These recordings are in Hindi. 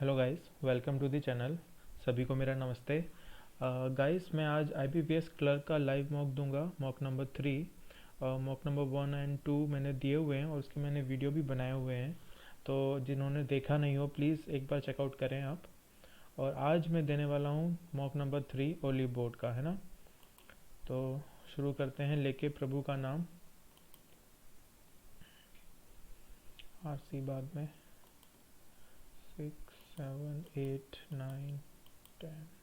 Hello guys, welcome to the channel. सभी को मेरा नमस्ते। गाइस, मैं आज IBPS क्लर्क का लाइव मॉक दूंगा, mock number 3। Mock number 1 and 2 मैंने दिए हुए हैं और उसके मैंने वीडियो भी बनाए हुए हैं, तो जिन्होंने देखा नहीं हो प्लीज़ एक बार चेकआउट करें आप। और आज मैं देने वाला हूँ मॉक नंबर 3 ओली बोर्ड का, है ना। तो शुरू करते हैं, लेके प्रभु का नाम। RC बाद में 6 7 8 9 10।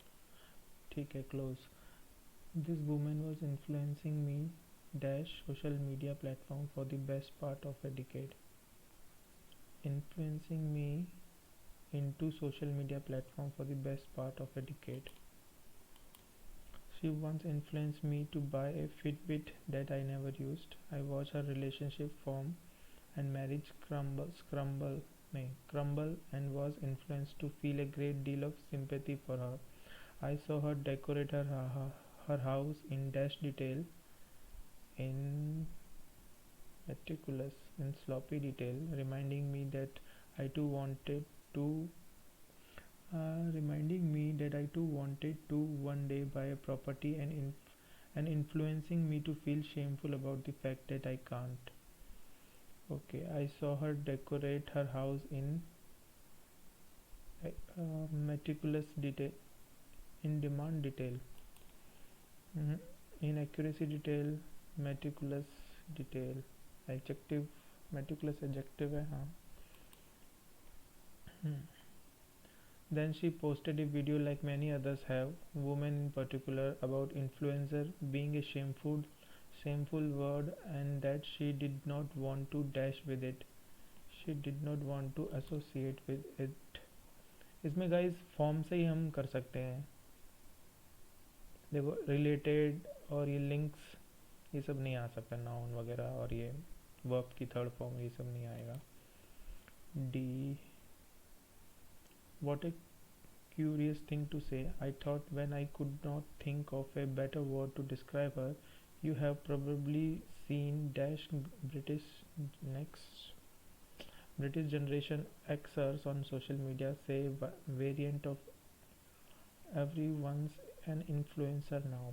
ठीक है, close. This woman was influencing me dash social media platform for the best part of a decade. Influencing me into social media platform for the best part of a decade. She once influenced me to buy a Fitbit that I never used. I watched her relationship form and marriage crumble and was influenced to feel a great deal of sympathy for her. I saw her decorate her house in dash detail, in meticulous and sloppy detail, I too wanted to reminding me that I too wanted to one day buy a property, and influencing me to feel shameful about the fact that I can't. Okay, I saw her decorate her house in meticulous detail, in demand detail, Mhm. in accuracy detail, meticulous detail, adjective, meticulous adjective है हाँ. Hmm. Then she posted a video like many others have, women in particular, about influencer being a shameful word, and that she did not want to dash with it. She did not want to associate with it. इसमें गाइस फॉर्म से ही हम कर सकते हैं। देखो, रिलेटेड और ये लिंक्स, ये सब नहीं आ सकता, नाउन वगैरह, और ये वर्ब की थर्ड फॉर्म, ये सब नहीं आएगा। D, what A curious thing to say. I thought when I could not think of a better word to describe her. You have probably seen dash British British generation Xers on social media say variant of everyone's an influencer now.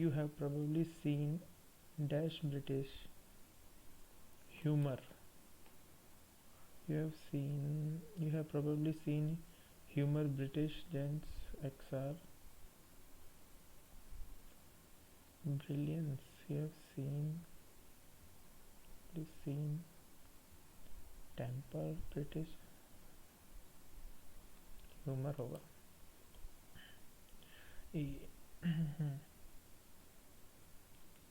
You have probably seen dash British humor. You have probably seen humor British gents XR brilliance. You have seen temper British humour होगा।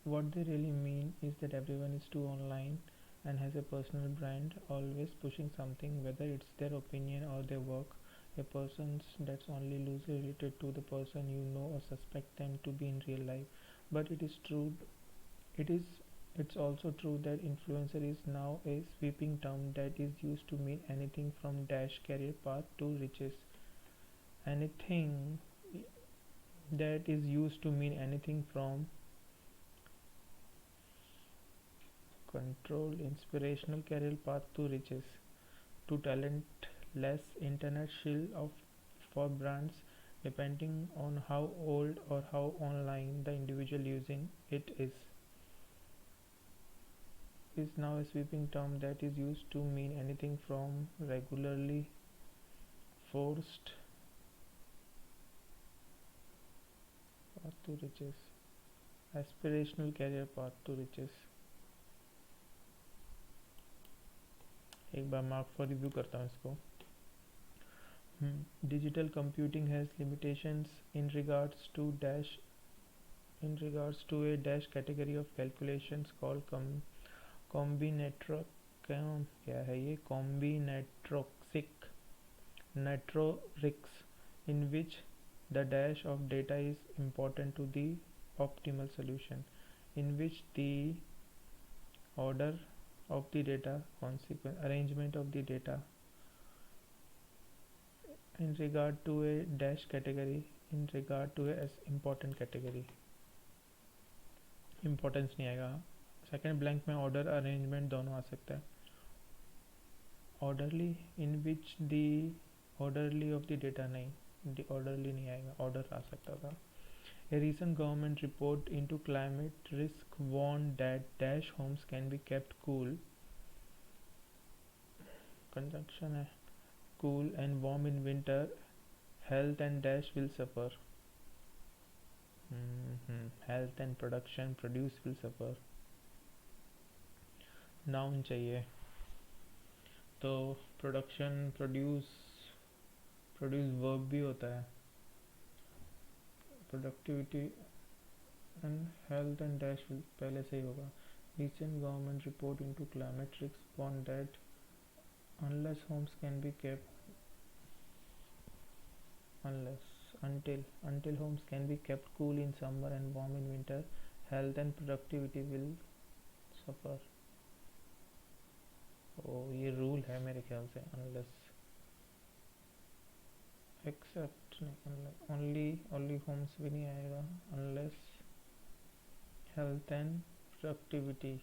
What they really mean is that everyone is too online and has a personal brand, always pushing something, whether it's their opinion or their work. A person that's only loosely related to the person you know or suspect them to be in real life. But it is true. It is. It's also true that influencer is now a sweeping term that is used to mean anything from dash career path to riches. Anything that is used to mean anything from control, inspirational career path to riches, to talentless internet shill of for brands, depending on how old or how online the individual using it is now a sweeping term that is used to mean anything from regularly forced path to riches, aspirational career path to riches. एक बार मार्क फॉर रिव्यू करता हूँ इसको। Digital computing has limitations in regards to a dash category of calculations called combinatoric, क्या है ये, combinatorics, natorics, in which the dash of data is important to the optimal solution, in which the order of the data, consequent arrangement of the data in regard to a dash category, in regard to a important category, importance नहीं आएगा। सेकेंड ब्लैंक में ऑर्डर अरेंजमेंट दोनों आ सकता है। Orderly, in which the orderly of the data नहीं, ऑर्डरली नहीं आएगा, ऑर्डर आ सकता था. A recent government report into climate risk warned that dash homes can be kept cool, conjunction है, cool and warm in winter, health and dash will suffer. Health and production produce will suffer. Noun चाहिए, तो प्रोडक्शन प्रोड्यूस, प्रोड्यूस वर्ब भी होता है, productivity and health and dash पहले से ही होगा. Recent government report into climate risk on that unless homes can be kept, unless until homes can be kept cool in summer and warm in winter, health and productivity will suffer. ओ ये रूल है मेरे ख्याल से. unless, except नहीं, only homes भी नहीं आएगा. unless health and productivity,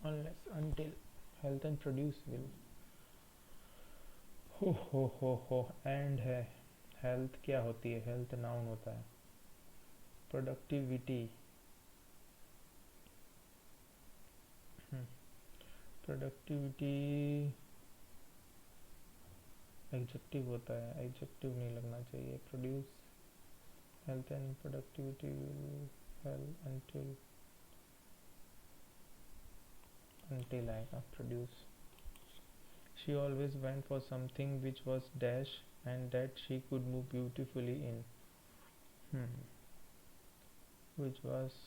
unless until health and produce will. हो एंड है. हेल्थ क्या होती है, हेल्थ नाउन होता है. प्रोडक्टिविटी, प्रोडक्टिविटी एडजेक्टिव होता है, एडजेक्टिव नहीं लगना चाहिए. Produce, health and productivity will help until आएगा. Produce. She always went for something which was dash and that she could move beautifully in. Which was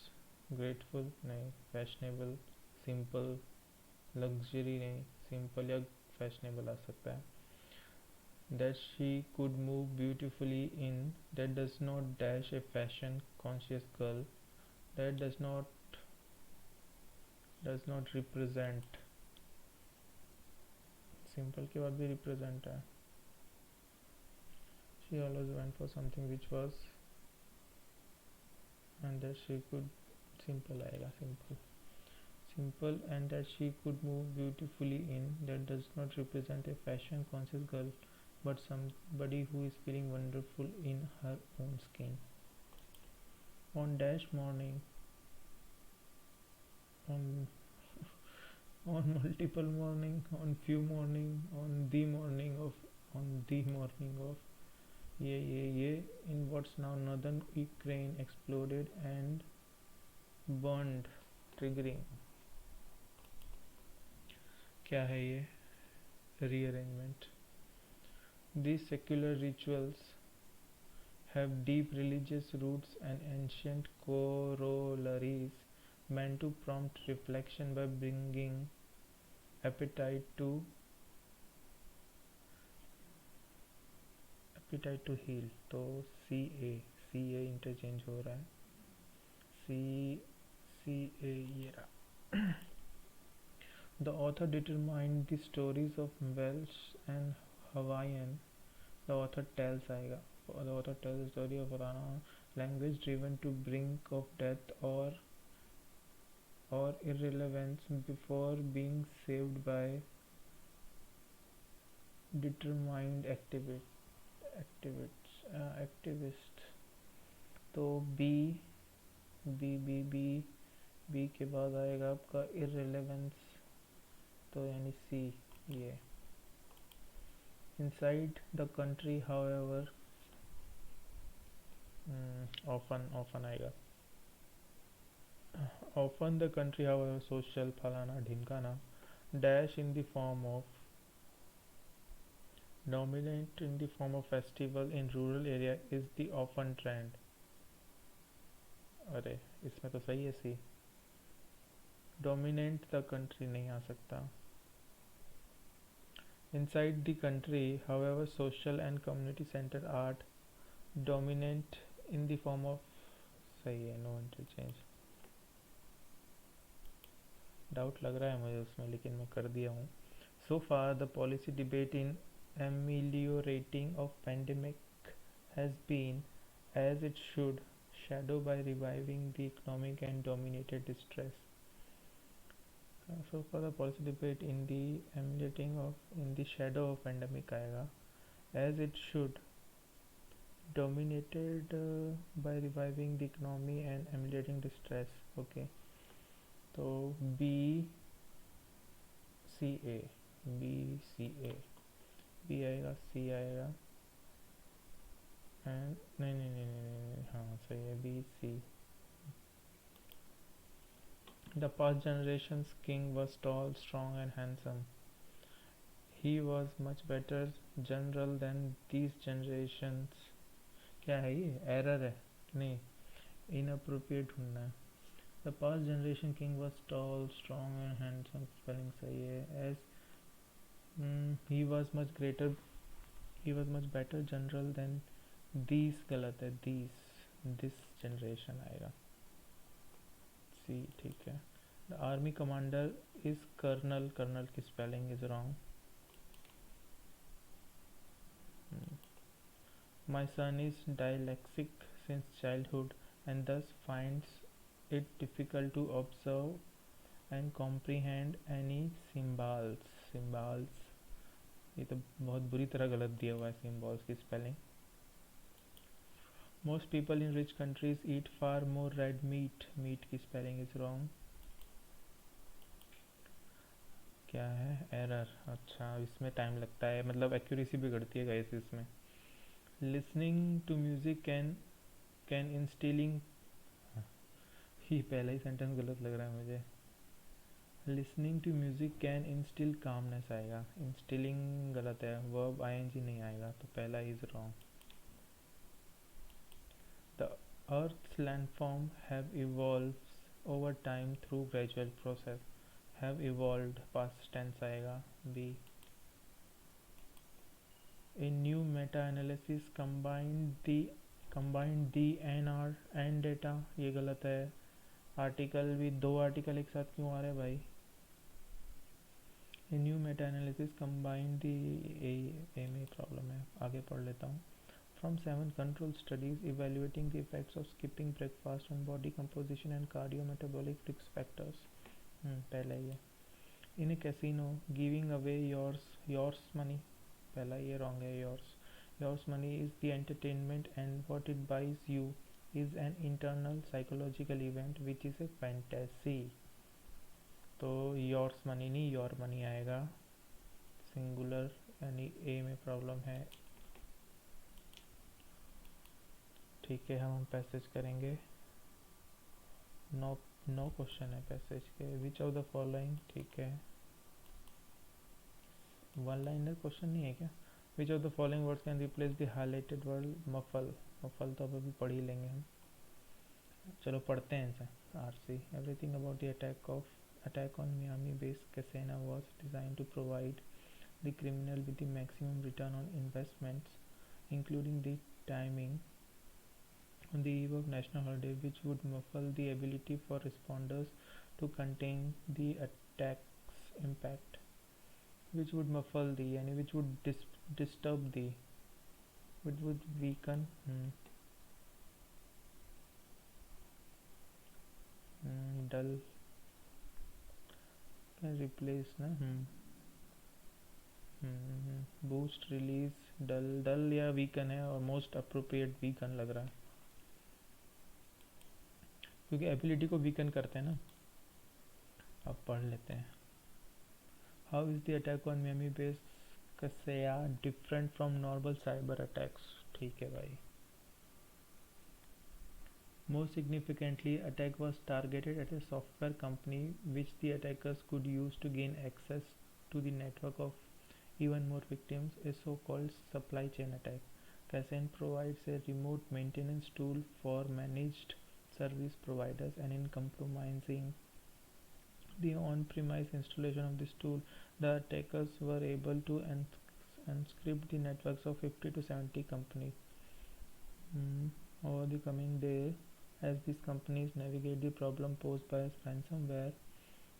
grateful नहीं, fashionable, simple, luxury नहीं, simple या fashionable आ सकता है. That she could move beautifully in, that does not dash a fashion conscious girl, that does not represent. Simple के बाद भी represent है. She always went for something which was and that she could, simple आएगा, simple and that she could move beautifully in, that does not represent a fashion conscious girl but somebody who is feeling wonderful in her own skin. On dash morning, on on multiple morning, on few morning, on the morning of ये in what's now northern Ukraine exploded and burned, triggering. क्या है ये, rearrangement. These secular rituals have deep religious roots and ancient corollaries meant to prompt reflection by bringing appetite to heal. तो सी ए इंटरचेंज हो रहा है. सी ए ये रहा. The author determined the stories of Welsh and Hawaiian. The author tells आएगा. The author tells the story of Rana language driven to brink of death or irrelevance before being saved by determined activist. तो बी के बाद आएगा आपका irrelevance, तो यानी सी ये. Inside the country however often आएगा. Often the country however social फलाना ढिमकाना dash in the form of dominant in the form of festival in rural area is the often trend. अरे इसमें तो सही है सी. dominate the country नहीं आ सकता. Inside the country however social and community center art dominant in the form of, सही है, no interchange. डाउट लग रहा है मुझे उसमें, लेकिन मैं कर दिया हूँ. So far the policy debate in ameliorating of pandemic has been, as it should, shadow by reviving the economic and dominated distress. So for the policy debate in the emulating of in the shadow of pandemic आएगा as it should dominated by reviving the economy and emulating distress. Okay, तो BCA BCA B आएगा C आएगा एंड नहीं हाँ सही है BC. The past generation's king was tall, strong and handsome. He was much better general than these generations. क्या है ये एरर है नहीं इनअप्रोप्रिएट ढूंढना है. The past generation king was tall strong and handsome spelling सही है as he was much greater he was much better general than these गलत है दिस जनरेशन आएगा सी ठीक है. The army commander is colonel colonel की spelling is wrong. My son is dyslexic since childhood and thus finds it difficult to observe and comprehend any symbols. Symbols ये तो बहुत बुरी तरह गलत दिया हुआ है symbols की spelling. Most people in rich countries eat far more red meat. Meat की spelling is wrong. क्या है एरर. अच्छा इसमें टाइम लगता है मतलब एक्यूरेसी बिगड़ती है गाइस इसमें. Listening to music can instilling ही पहला ही सेंटेंस गलत लग रहा है मुझे. Listening to music can instil calmness आएगा. इंस्टिलिंग गलत है वर्ब आईएनजी नहीं आएगा तो पहला is wrong. The earth's landform have evolved over time through gradual process. Have evolved past tense आएगा B. A new meta analysis combined the NR and data ये गलत है. आर्टिकल भी दो आर्टिकल एक साथ क्यों आ रहे हैं भाई. A new meta analysis combined the A में प्रॉब्लम है आगे पढ़ लेता हूँ. From 7 control studies evaluating the effects of skipping breakfast on body composition and cardiometabolic risk factors. पहला ये. In a casino giving away yours money पहला ये रॉन्ग है. Yours money is the entertainment and what it buys you is an internal psychological event which is a fantasy. तो योर्स मनी नहीं योर मनी आएगा सिंगुलर यानी ए में प्रॉब्लम है. ठीक है हम पैसेज करेंगे. नो क्वेश्चन है पैसेज के. विच ऑफ द फॉलोइंग ठीक है वन लाइनर क्वेश्चन नहीं है क्या. विच of the following words can replace the highlighted word muffle. Muffle तो अब अभी पढ़ ही लेंगे हम. चलो पढ़ते हैं इनसे. RC everything about the attack on Miami based casino was designed to provide the criminal with the maximum return on investments, including the timing on the eve of national holiday, which would muffle the ability for responders to contain the attack's impact. Which would muffle the यानी which would disturb the which would weaken dull can replace ना बूस्ट रिलीज डल या वीकन है और मोस्ट अप्रोप्रिएट वीकन लग रहा है क्योंकि एबिलिटी को वीकन करते हैं ना. अब पढ़ लेते हैं. How is the attack on Miami base Kaseya different from normal cyber attacks. ठीक है भाई. Most significantly, attack was targeted at a software company which the attackers could use to gain access to the network of even more victims, a so-called supply chain attack. Casen provides a remote maintenance tool for managed service providers, and in compromising the on-premise installation of this tool, the attackers were able to encrypt the networks of 50 to 70 companies. Over the coming day, as these companies navigate the problem posed by ransomware,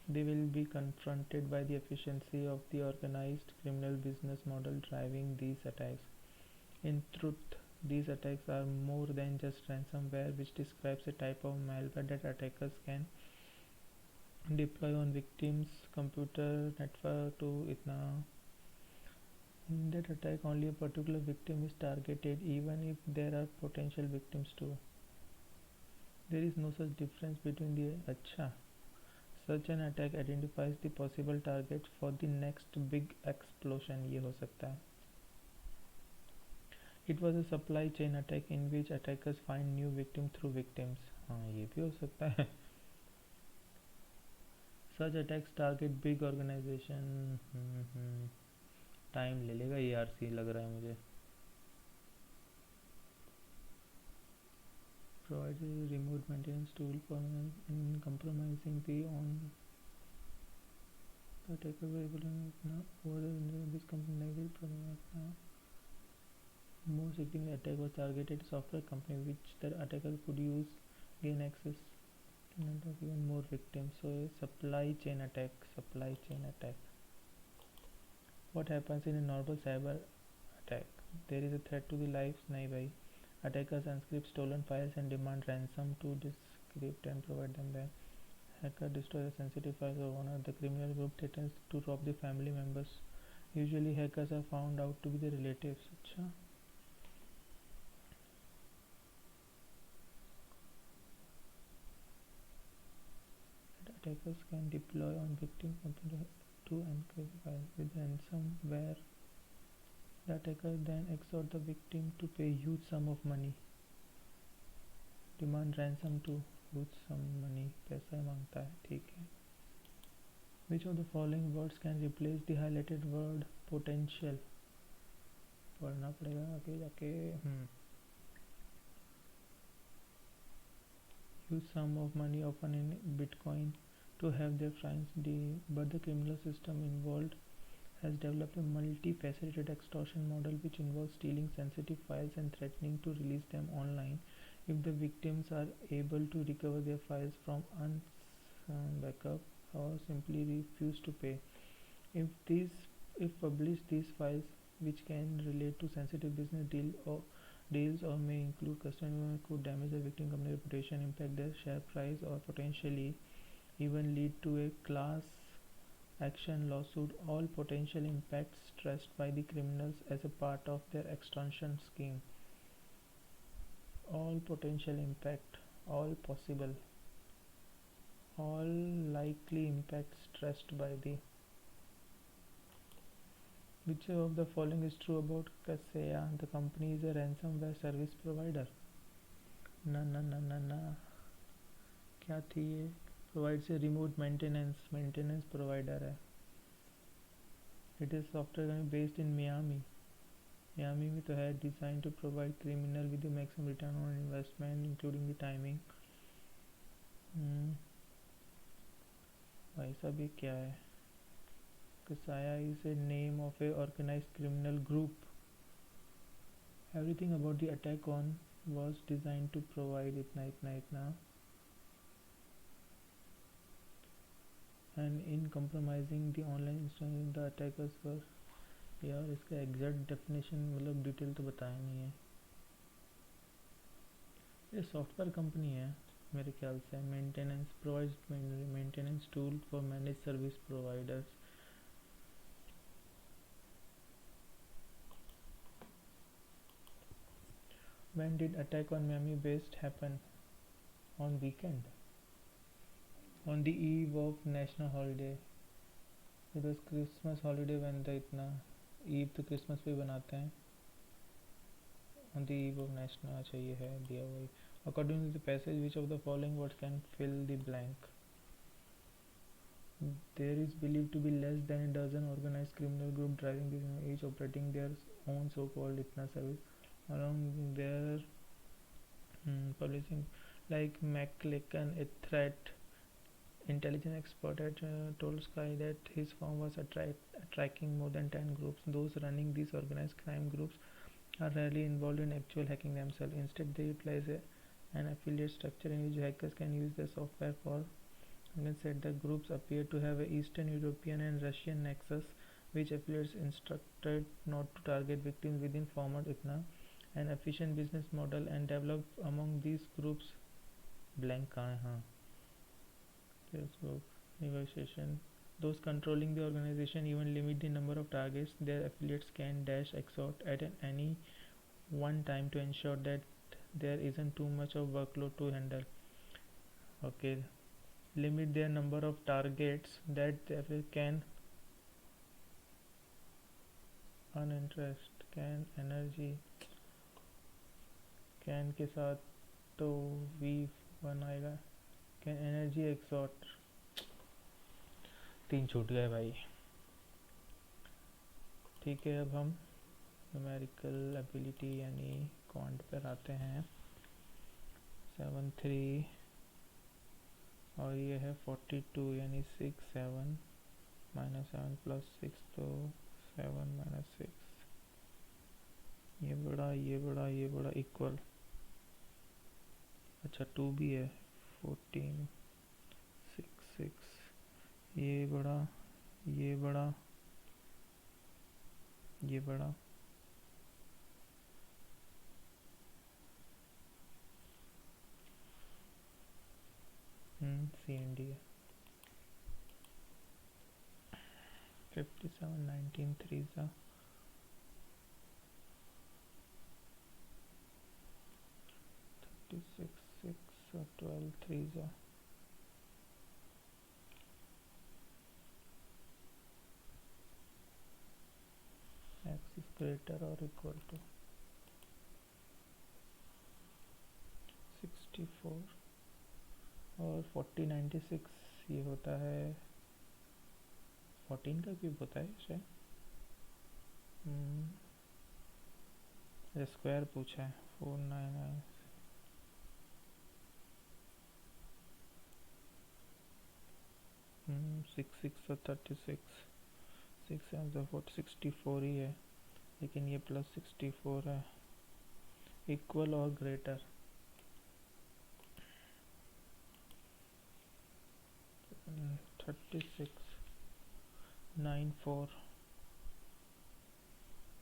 they will be confronted by the efficiency of the organized criminal business model driving these attacks. In truth, these attacks are more than just ransomware, which describes a type of malware that attackers can deploy on victims computer network to itna. In that attack only a particular victim is targeted even if there are potential victims too. There is no such difference between the acha. Such an attack identifies the possible targets for the next big explosion. ये हो सकता है. It was a supply chain attack in which attackers find new victims through victims. हाँ ये भी हो सकता है. Such attacks target big organization. Time ले लेगा ये आरसी लग रहा है मुझे. Provides a remote maintenance tool for in compromising the on the attacker were able to over this company like this. More significant attack was targeted software company which the attacker could use gain access to network even more victims. So a supply chain attack. What happens in a normal cyber attack? There is a threat to the lives. नहीं भाई. Attackers unscript stolen files and demand ransom to decrypt and provide them back. Hacker destroys the sensitive files of owner. The criminal group threatens to rob the family members. Usually hackers are found out to be the relatives. अच्छा. Attackers can deploy on victim computer to encrypt files with ransomware. The attacker then exhort the victim to pay huge sum of money. Demand ransom to huge sum money. पैसा मांगता है. ठीक है. Which of the following words can replace the highlighted word potential? पढ़ना पड़ेगा आगे जाके. Huge sum of money often in Bitcoin to have their funds but the criminal system involved has developed a multifaceted extortion model which involves stealing sensitive files and threatening to release them online if the victims are able to recover their files from backup or simply refuse to pay. If publish these files, which can relate to sensitive business deals or may include customer could damage the victim company reputation, impact their share price, or potentially even lead to a class action lawsuit. All potential impacts stressed by the criminals as a part of their extortion scheme. All potential impact, all possible, all likely impacts stressed by the. Which of the following is true about Kaseya? The company is a ransomware service provider. ना क्या थी ये? Provides a remote maintenance provider है. It is software company based in Miami में तो है. Designed to provide criminal with the maximum return on investment including the timing. भाई साहब ये क्या है? Kaseya is a name of a organized criminal group. Everything about the attack on was designed to provide itna and in compromising the online instance the attackers were. यार इसका एग्जैक्ट डेफिनेशन मतलब डिटेल तो बताया नहीं है. ये सॉफ्टवेयर कंपनी है मेरे ख्याल से. Maintenance provides maintenance tool for manage service providers. When did attack on Miami based happen? On weekend. On the eve of national holiday. It was Christmas holiday when the इतना ईव तो क्रिसमस पे बनाते हैं. On the eve of national. अच्छा ये है दिया वही. According to the passage, which of the following words can fill the blank? There is believed to be less than a dozen organized criminal group driving business, each operating their own so-called itna service. Along their publishing, like McLaken, a threat intelligence expert had told Sky that his firm was tracking more than 10 groups. Those running these organized crime groups are rarely involved in actual hacking themselves. Instead, they utilize an affiliate structure in which hackers can use their software for. Said the groups appear to have a Eastern European and Russian nexus, which affiliates instructed not to target victims within former itna. An efficient business model and developed among these groups blank कहाँ है. हाँ Facebook negotiation. Those controlling the organization even limit the number of targets their affiliates can dash exhort at any one time to ensure that there isn't too much of workload to handle. Okay, limit their number of targets that they can uninterest can energy can के साथ तो वी बनाएगा कैन एनर्जी एक्सॉट 3 छूट गए भाई. ठीक है, अब हम न्यूमेरिकल एबिलिटी यानी क्वांट पर आते हैं. 7 3 और ये है 42 यानी 6 7 -7 + 6 तो 7 - 6. ये बड़ा इक्वल. अच्छा 2 भी है. 14 6 6 ये बड़ा ये बड़ा ये बड़ा. CND है. 57 19 3 सा 36 6 और 12 3 सा. x is greater or equal to 64 और 40 96 ये होता है 14 का क्यूब होता है शायद. स्क्वायर पूछा है. 499 6 6 और 36 6 7 4 64 ही है लेकिन ये +64 है. इक्वल और ग्रेटर 36 94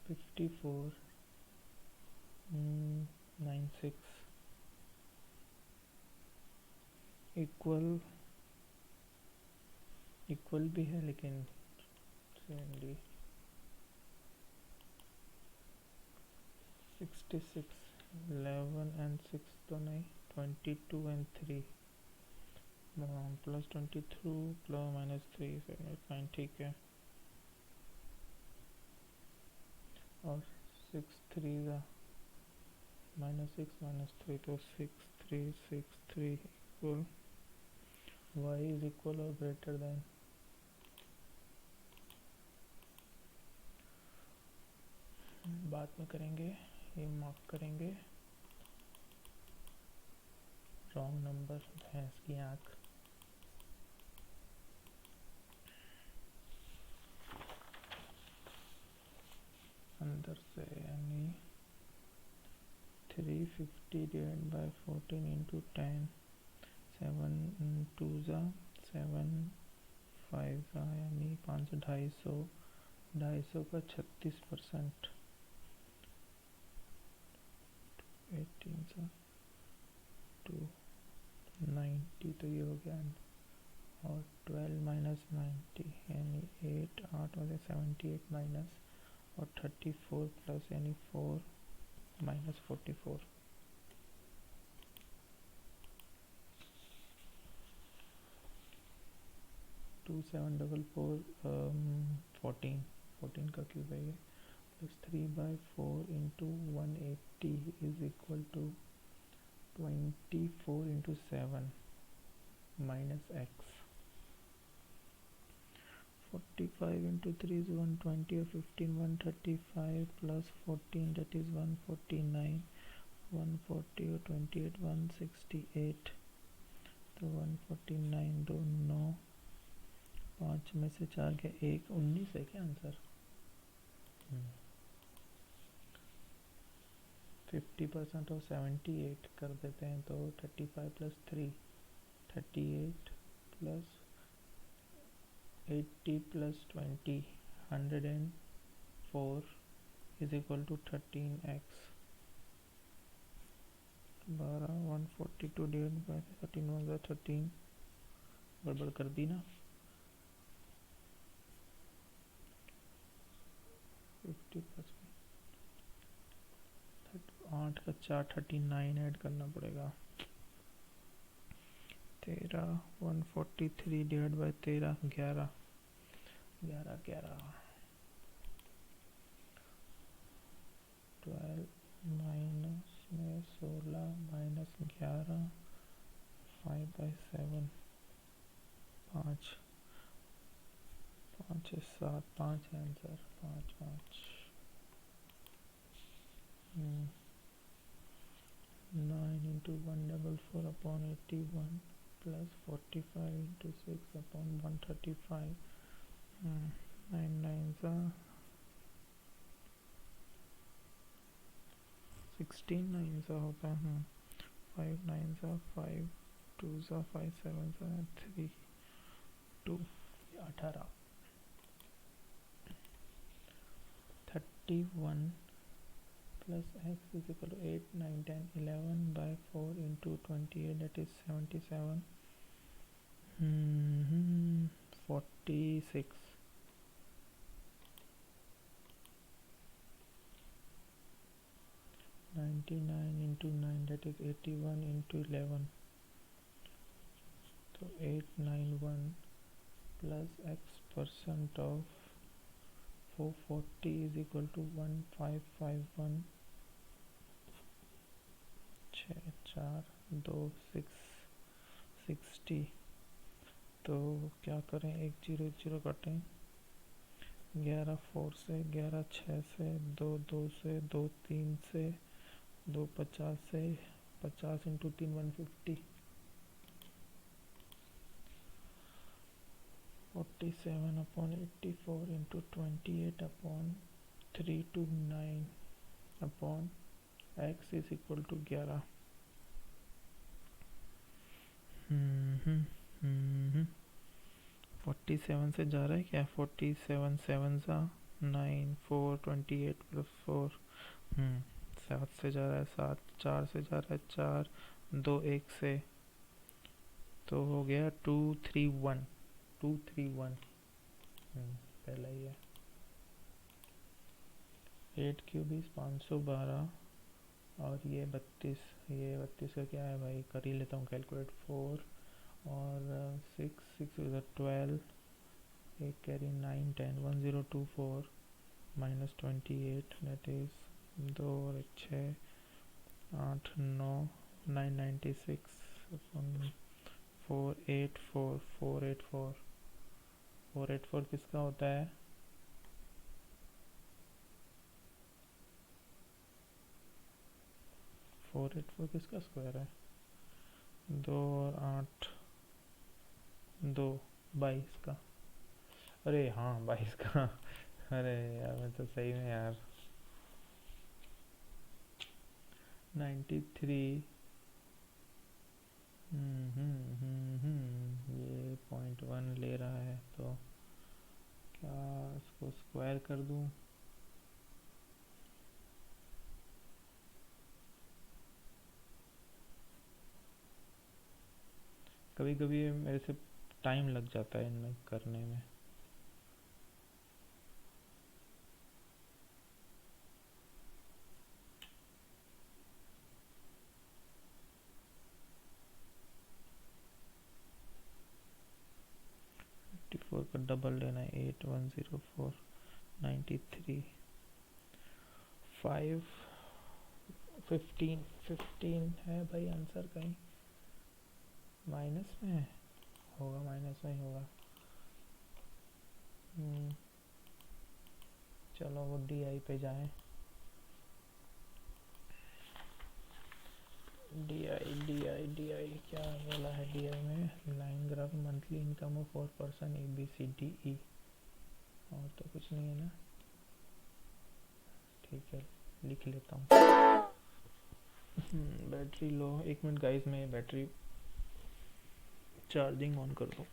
54 96 इक्वल भी है लेकिन सेमली. 66 11 and 6 तो नहीं. 22 and 3 +22 +- 3 ठीक है. और 6 3 का -6 -3 तो 6 3 6 3 इक्वल y इज इक्वल और ग्रेटर देन. बाद में करेंगे. ये मार्क करेंगे. रॉन्ग नंबर भैंस की आँख. अंदर से यानी 350 डिवाइड बाय 14 इंटू 10 7 2 ज़ा 7 5 ज़ा यानी 5 250 का 36% 18 सा 290 तो ये हो गया. और 12 - 90 यानी 8 8 में से 78 माइनस और 34 प्लस यानी 4 - 44. 2744 14 का क्यूब है ये. Plus 3/4 into 180 is equal to 24 into 7 minus x. 45 into 3 is 120 or 15 135 plus 14 that is 149 140 or 28 168 तो 149 दो 9 5 में से 4 के 1 19 है क्या आंसर. 50% ऑफ 78 कर देते हैं तो 35 + 3 38 plus 80 + 20 104 is equal to 13x. 12 142 divide by 13 1 13 गड़बड़ कर दी ना. 50%। 8 का 4 39 ऐड करना पड़ेगा। 13 143 डिवाइड बाई 13 11 11 11 12 माइनस में 16 माइनस 11 5/7 5 5 6 7 5 है answer 5 5 9 into 144 upon 81 plus 45 into 6 upon 135 9 9s are 16 9s होता है 5 9s are 5 2s are 5 7s are 3 2 18 31 plus x is equal to 8 9 10 11 by 4 into 28 that is 77 46 99 into 9 that is 81 into 11 so 891 plus x percent of 440 is equal to 1551 6 4 2 6 60 तो क्या करें 1 0 0 काटें 11 4 से 11 6 से 2 2 से 2 3 से 2 50 से 50 into 3 150 47 upon 84 into 28 upon 329 upon x is equal to 11 47 से जा रहा है क्या 47 7 सा 9 4 28 प्लस 4 7 से जा रहा है 7 4 से जा रहा है 4 2 1 से तो हो गया 231 पहला ही है 8 क्यूब इज 512 और ये 32 का क्या है भाई कर ही लेता हूँ कैलकुलेट 4 और 6 6 इधर 12 एक कैरी 9 10 1024 माइनस 28 दैट इज 2 और 6 8 9 996 484 484 484 किसका होता है 484 किसका स्क्वायर है 2 और 8 2 22 का अरे हाँ 22 का अरे यार मैं तो सही में यार 93 ये 0.1 ले रहा है तो क्या इसको स्क्वायर कर दूं कभी कभी मेरे से टाइम लग जाता है इनमें करने में फोर का डबल लेना है 8104 93 5 15 है भाई आंसर कहीं माइनस में होगा माइनस में ही होगा चलो वो डी पे जाएं डी आई क्या बोला है डी आई में line graph monthly income of 4% ABCDE और तो कुछ नहीं है ना ठीक है लिख लेता हूँ बैटरी लो 1 मिनट गाइस मैं बैटरी चार्जिंग ऑन कर दूँ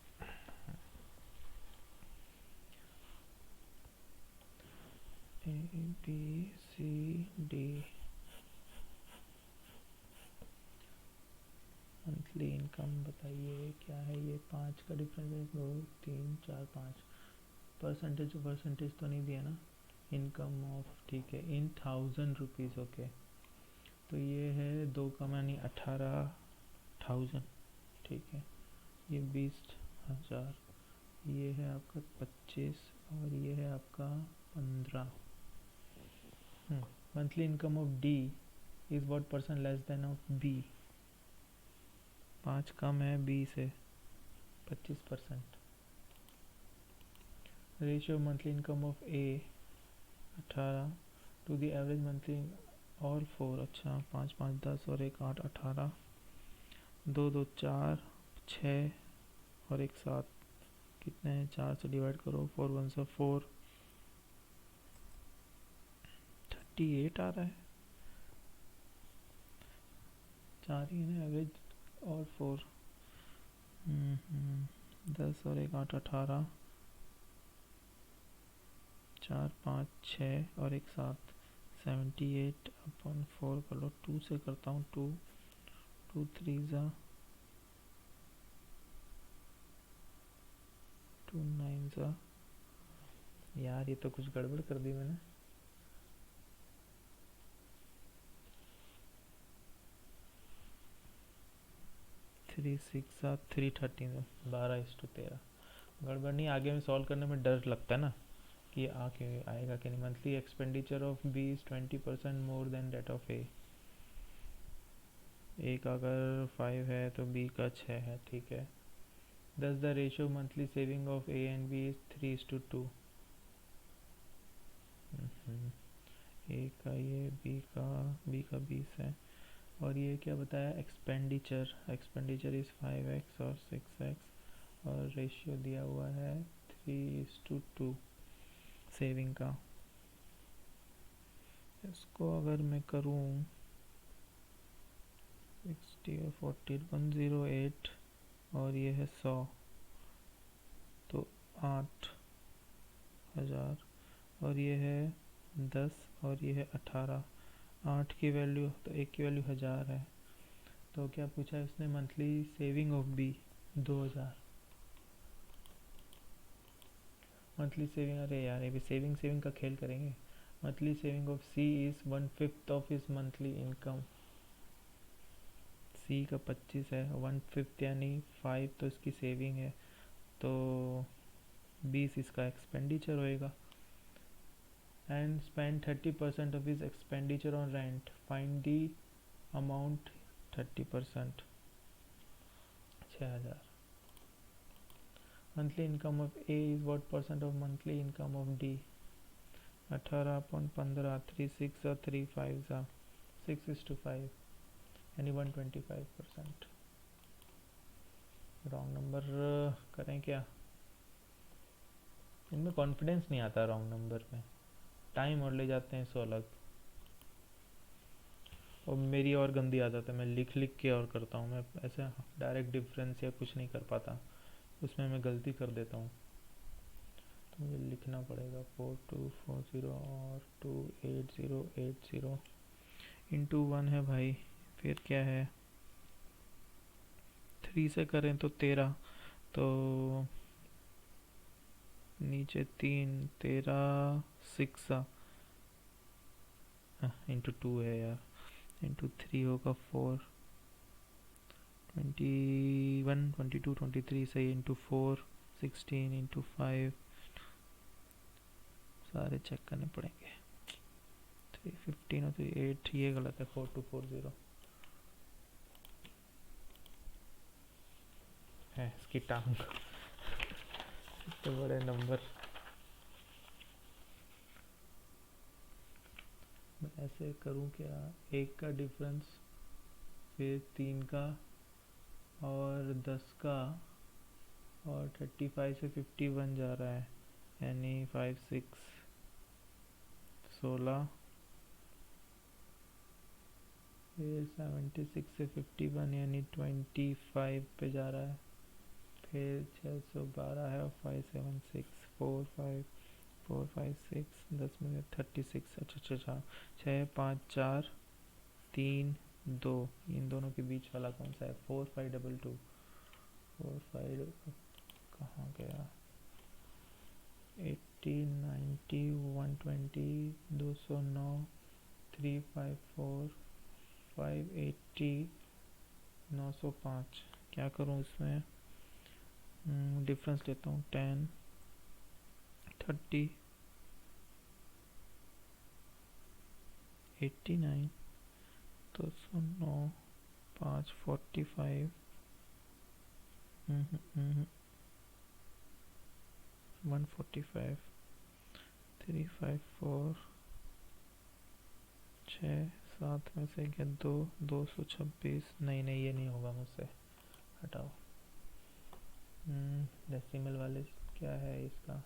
ABCD मंथली इनकम बताइए क्या है ये 5 का डिफरेंस है 2 3 4 5 परसेंटेज तो नहीं दिया ना इनकम ऑफ, ठीक है, इन 1000 रुपीज़, ओके। तो ये है 2 का यानी 18,000, ठीक है। ये 20,000, ये है आपका 25, और ये है आपका 15। Monthly income of D is what percent less than of B? 5 कम है बी से 25%। Ratio monthly income of A 18 to the average monthly और 4, अच्छा 5 5 10 और 1 8 18, 2 2 4 6 और 1 7, कितने हैं? 4 से डिवाइड करो, 4 1 से 4, 38 आ रहा है। 4 ही है ना एवरेज, और 4, 10 और 1 8 18, 4 5 6 और 1 7, 78/4 कर लो। 2 से करता हूँ, 2 2 3 जा 2 9 जा, यार ये तो कुछ गड़बड़ कर दी मैंने। 3 6 जा 3 13, 12:13। गड़बड़ नहीं, आगे में सॉल्व करने में डर लगता है ना कि आके आएगा कि नहीं। Monthly expenditure of B is 20% more than that of A. A का अगर 5 है तो बी का 6 है, ठीक है। Thus the ratio monthly saving of A and B is 3:2। A का ये, बी का 20 है, और ये क्या बताया? एक्सपेंडिचर इज 5x और 6x, और रेशियो दिया हुआ है 3:2 सेविंग का। इसको अगर मैं करूँ 60 और 40, 108, और ये है 100, तो 8,000, और ये है 10 और ये है 18। 8 की वैल्यू तो एक की वैल्यू 1000 है। तो क्या पूछा है उसने? Monthly saving of B 2000। Monthly saving, अरे यार ये भी सेविंग का खेल करेंगे। Monthly saving of C is 1/5 of his monthly income. C का 25 है, 1/5 यानी 5 तो इसकी सेविंग है, तो 20 इसका एक्सपेंडिचर होएगा। And spend 30% of his expenditure on rent, find the amount 30%, 6,000। Monthly income of A is what percent of monthly income of D? 18/15, 3 6 और 3 5 जा 6:5, यानी 125%। रॉन्ग नंबर करें क्या? इनमें कॉन्फिडेंस नहीं आता रॉन्ग नंबर में, टाइम और ले जाते हैं सो अलग। और मेरी और गंदी आदत है, मैं लिख लिख के और करता हूँ। मैं ऐसे डायरेक्ट डिफरेंस या कुछ नहीं कर पाता, उसमें मैं गलती कर देता हूँ। तो मुझे लिखना पड़ेगा 4240 और 28080 इंटू 1 है भाई। फिर क्या है? 3 से करें तो 13, तो नीचे 3 13 6 इंटू 2 है यार, इंटू 3 होगा 4, 21 22 23 सही, इंटू 4 16, इंटू 5 सारे चेक करने पड़ेंगे। 315 और 38, ये गलत है, 4240 है इसकी टांग। इतने बड़े नंबर मैं ऐसे करूं क्या? 1 का डिफरेंस, फिर 3 का और 10 का, और 35 से 51 जा रहा है, यानी 5 6 16, फिर 76 से 51 यानी 25 पे जा रहा है, फिर 612 है, और 576 4 5 4 5 6 10 में 36, अच्छा 6 5 4 3 2, इन दोनों के बीच वाला कौन सा है? 4522, 45 कहाँ गया? 80, 90, 120, 209, 354, 580, 905। क्या करूँ इसमें? डिफरेंस लेता हूँ 10, 30, 89, 209, 5, 45, 145, 354, 6, 7 में से क्या 2, 226। नहीं नहीं, ये नहीं होगा मुझसे, हटाओ। डेसिमल वाले क्या है इसका?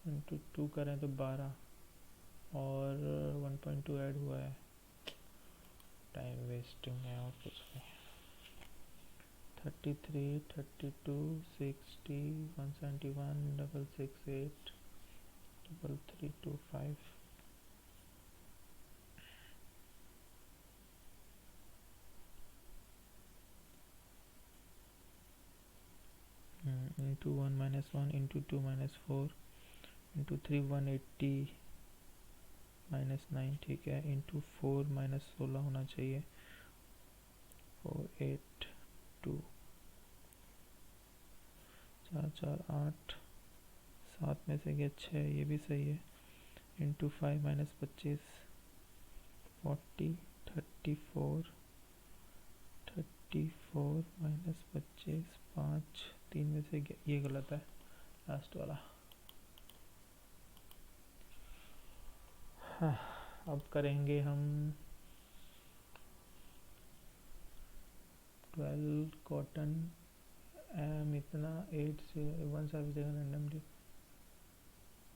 इंटू 2 करें तो 12 और 1.2 ऐड हुआ है। टाइम वेस्टिंग है और कुछ नहीं। 33, 32, 60, 171, 668, 3325। इंटू 1 -1 इंटू 2 -4 इंटू 3 180 -9, ठीक है। इंटू 4 -16 होना चाहिए, 482, 4 4 8, 7 में से गया 6, ये भी सही है। इंटू 5 -25, 40, 34, 34 -25, 5, 3 में से ये गलत है लास्ट वाला। हाँ, अब करेंगे हम 12 कॉटन एम इतना 8 से 1 सर्विस रैंडमली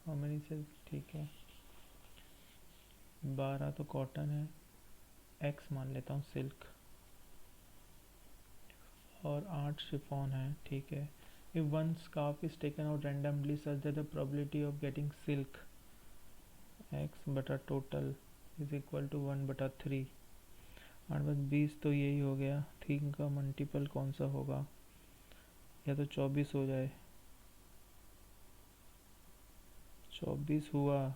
हाउ मेनी से, ठीक है। 12 तो कॉटन है, एक्स मान लेता हूँ सिल्क, और 8 शिफॉन है, ठीक है। If one scarf is taken out randomly such that the probability of getting silk x बटा टोटल इज इक्वल टू 1/3। 8 बस 20 तो यही हो गया। 3 का मल्टीपल कौन सा होगा? या तो 24 हो जाए। 24 हुआ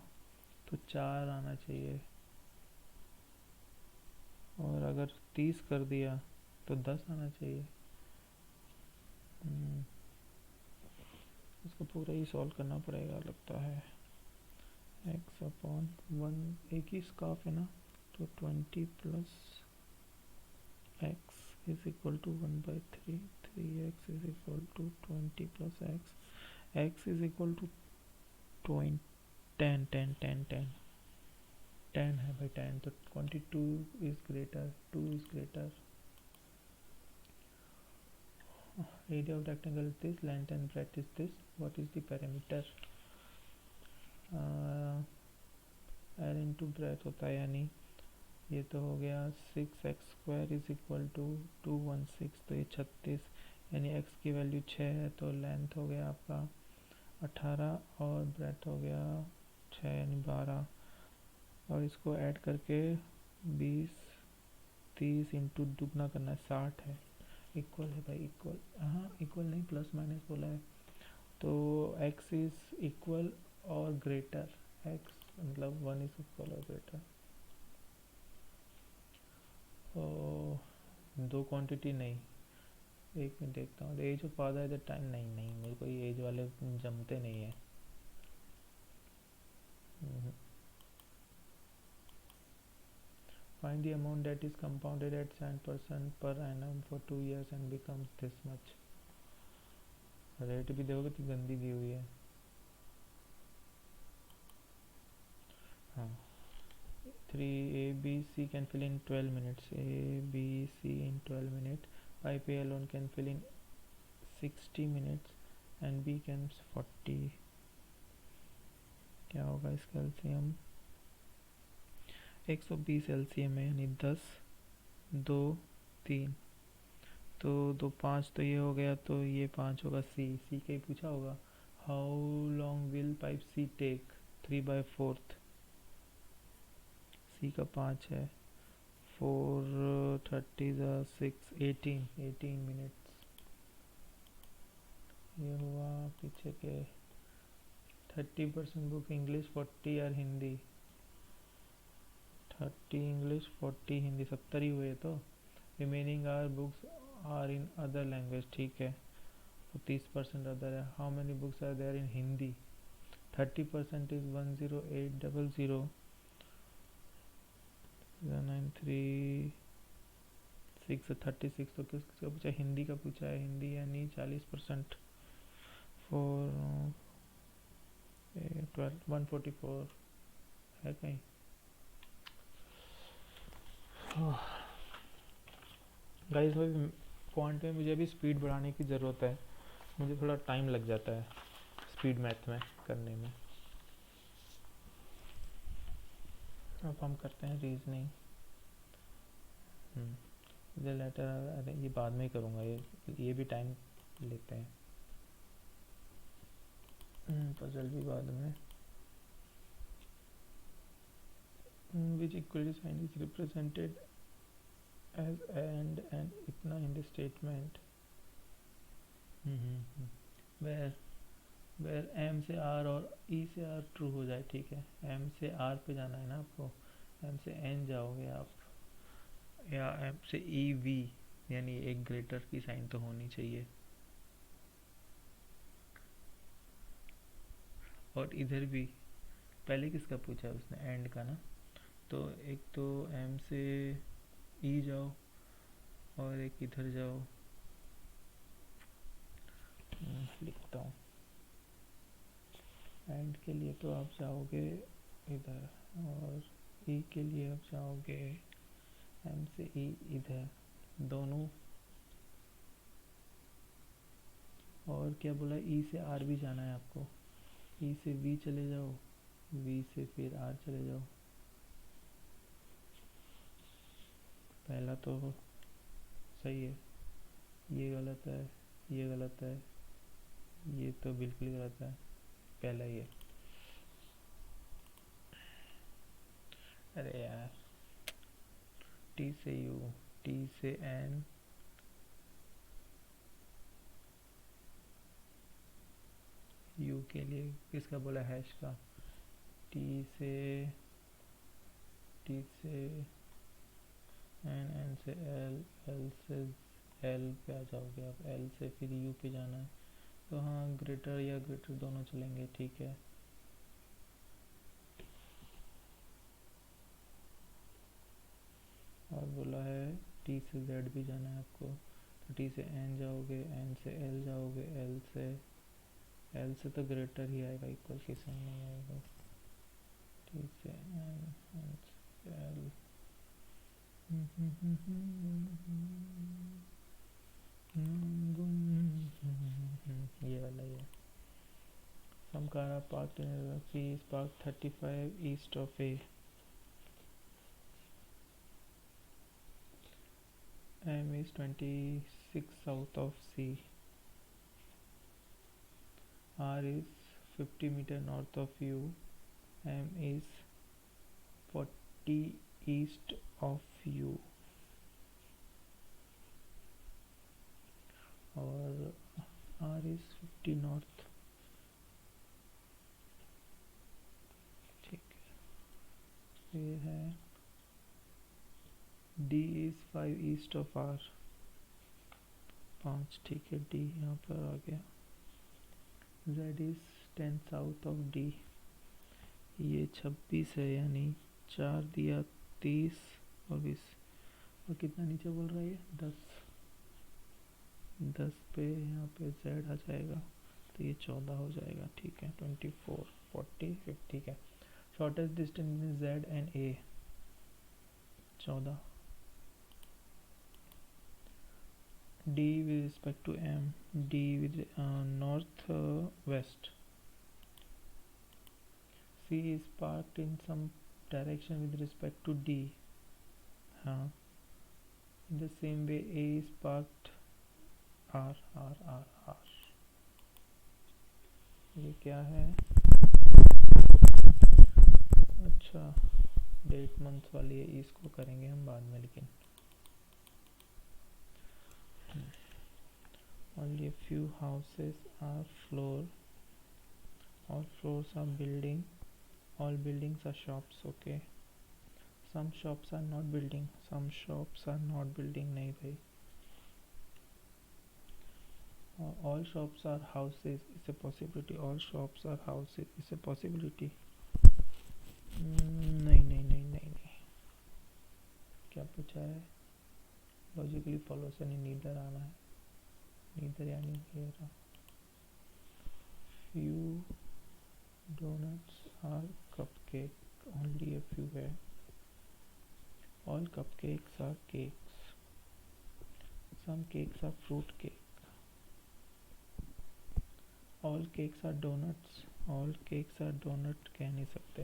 तो 4 आना चाहिए, और अगर 30 कर दिया तो 10 आना चाहिए। इसको पूरा ही सॉल्व करना पड़ेगा लगता है। एक्स अपॉन 1, एक ही स्कार्फ है ना, तो 20 plus x is equal to 1/3, 3x is equal to 20 plus x is equal to 10 10 10 10 10 10 है भाई, 10 तो 22 is greater, 2 is greater. Area of rectangle is this, length and breadth is this, what is the parameter? L into breadth होता है, यानी ये तो हो गया 6x² इज इक्वल टू 216, तो ये 36, यानी x की वैल्यू 6 है, तो लेंथ हो गया आपका 18 और ब्रेथ हो गया 6 यानी 12, और इसको ऐड करके 20, 30 इंटू दुगना करना है, 60 है। इक्वल है भाई, इक्वल, हाँ इक्वल नहीं, प्लस माइनस बोला है, तो x इज इक्वल और ग्रेटर, x मतलब 1 इज इक्वल और ग्रेटर। तो दो क्वांटिटी नहीं, एक मिनट देखता हूँ। Age of father at the time, नहीं नहीं, मेरे को ये एज वाले जमते नहीं है। Find the amount that is compounded at 7% per annum for 2 years and becomes this much. Rate भी देखो कितनी गंदी दी हुई है। हाँ, 3ABC can fill in 12 minutes, ABC in 12 minutes, pipe A alone can fill in 60 minutes and B can 40। क्या होगा इसका एलसीएम? 120 एलसीएम है, यानी 10, 2, 3, तो 2 5, तो ये हो गया, तो ये 5 होगा। सी का ही पूछा होगा। How long will pipe C take? 3/4, C का 5 है, 4 30 6 18 मिनट्स। ये हुआ पीछे के 30% book English, 40 are Hindi. 30 English, 40 Hindi, 70 ही हुए तो. Remaining are books are in other language. ठीक है, तो 30% अदर है. How many books are there in Hindi? 30% is 10800 936. 36 तो किसका पूछा? हिंदी का पूछा है. हिंदी यानी 40% फोर 144 है कहीं. गाइस भाई क्वांट में मुझे अभी स्पीड बढ़ाने की ज़रूरत है. मुझे थोड़ा टाइम लग जाता है स्पीड मैथ में करने में. अब हम करते हैं रीजनिंग. मुझे लेटर, अरे ये बाद में ही करूँगा. ये भी टाइम लेते हैं. पजल भी बाद में. which equality sign is represented as and इतना in the statement. where m से r और e से r ट्रू हो जाए. ठीक है, m से r पे जाना है ना आपको. m से n जाओगे आप, या m से e v, यानी एक ग्रेटर की साइन तो होनी चाहिए. और इधर भी पहले किसका पूछा है उसने? एंड का ना. तो एक तो m से e जाओ और एक इधर जाओ. लिखता हूँ. एंड के लिए तो आप जाओगे इधर, और ई के लिए आप जाओगे एम से ई इधर दोनों. और क्या बोला? ई से आर भी जाना है आपको. ई से वी चले जाओ, वी से फिर आर चले जाओ. पहला तो सही है, ये गलत है, ये गलत है, ये तो बिल्कुल गलत है. पहला ही है. अरे यार, टी से यू, टी से एन, यू के लिए किसका बोला? हैश का. टी से एन, एन से एल, एल से एल पे आ जाओगे आप. एल से फिर यू पे जाना है. तो हाँ, ग्रेटर या ग्रेटर दोनों चलेंगे. ठीक है. और बोला है टी से जेड भी जाना है आपको. तो टी से एन जाओगे, एन से एल जाओगे, एल से तो ग्रेटर ही आएगा, इक्वल की साइन नहीं आएगा. टी से एन, एन से एल. ये वाला ही है. Samkara parked in a C is parked 35 east of A. M is 26 south of C. R is 50 meter north of U. M is 40 east of U. और R is 50 north. ठीक है. ये है D is 5 east of R. 5. ठीक है, D यहाँ पर आ गया. Z is 10 south of D. ये 26 है, यानी 4 दिया 30 और 20. और कितना नीचे बोल रहा है? 10 पे यहाँ पे Z आ जाएगा, तो ये 14 हो जाएगा. ठीक है. 24, 40, 50. ठीक है. शॉर्टेस्ट डिस्टेंस में Z and A 14. D with respect to M, D with north west. C is parked in some direction with respect to D. हाँ. In the same way A is parked R. ये क्या है? अच्छा, डेट मंथ वाली है, इसको करेंगे हम बाद में. लेकिन only a few houses are floor All floors are building. All buildings are shops. Okay. Some shops are not building. Some shops are not building. नहीं भाई. All shops are houses is a possibility. All shops are houses is a possibility. नहीं नहीं नहीं नहीं नहीं. क्या पूछा है? लॉजिकली फॉलो से नहीं, नीदर आना है. नीदर यानी ये रहा. Few donuts are cupcake. Only a few है. All cupcakes are cakes. Some cakes are fruit cake. All cakes are donuts. All cakes are donut कह नहीं सकते.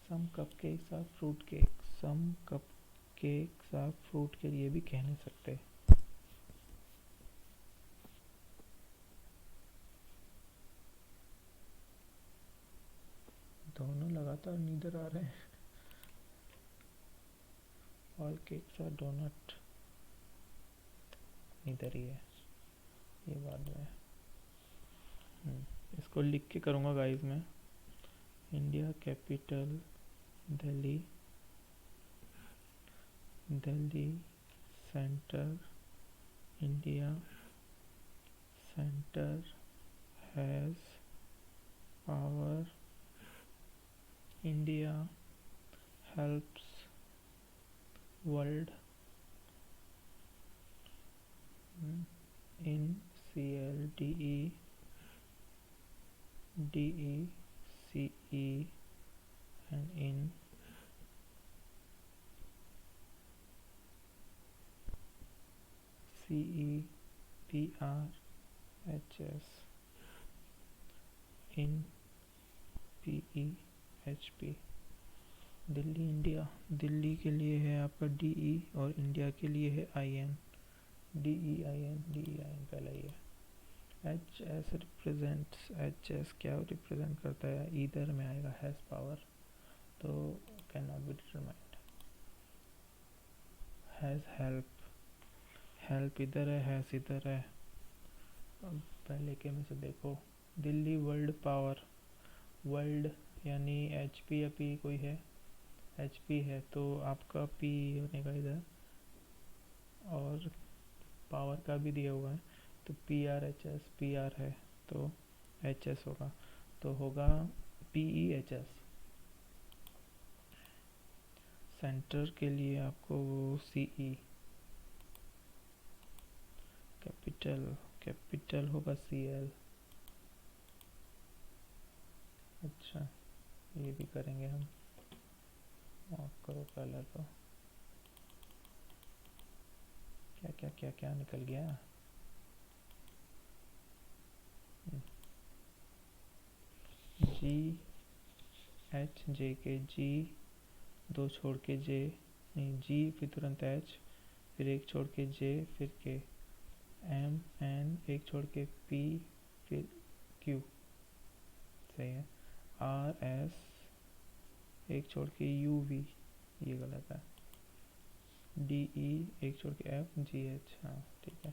Some cupcakes are fruit cake. Some cupcakes are fruit cake ये भी कह नहीं सकते. दोनों लगातार नीदर आ रहे हैं. All cakes are donut neither ही है. ये बाद में इसको लिख के करूँगा गाइस मैं. India capital Delhi. Delhi centre. India centre has power. India helps world in CLDE DECE and in CEPRHS in PEHP. Delhi India. Delhi के लिए है आपका DE और इंडिया के लिए है IN. DEIN पहला ही है. HS represents. HS क्या रिप्रेजेंट करता है? इधर में आएगा हैज़ पावर, तो can not be determined. Has help. Help इधर है, हैज़ इधर है. अब पहले के में से देखो. Delhi world power. वर्ल्ड यानी HP या P कोई है? HP है तो आपका P होने का इधर, और पावर का भी दिया हुआ है तो PRHS. PR है तो HS होगा, तो होगा PEHS. सेंटर के लिए आपको CE. कैपिटल होगा CL. अच्छा ये भी करेंगे हम. माफ करो पहले तो क्या क्या क्या क्या निकल गया. GH G. दो छोड़ के J नहीं, G फिर तुरंत H, फिर एक छोड़ के J, फिर K. M N एक छोड़ के P, फिर Q. सही है. R S एक छोड़ के U V, ये गलत है. D E एक छोड़ के F G H. हाँ ठीक है,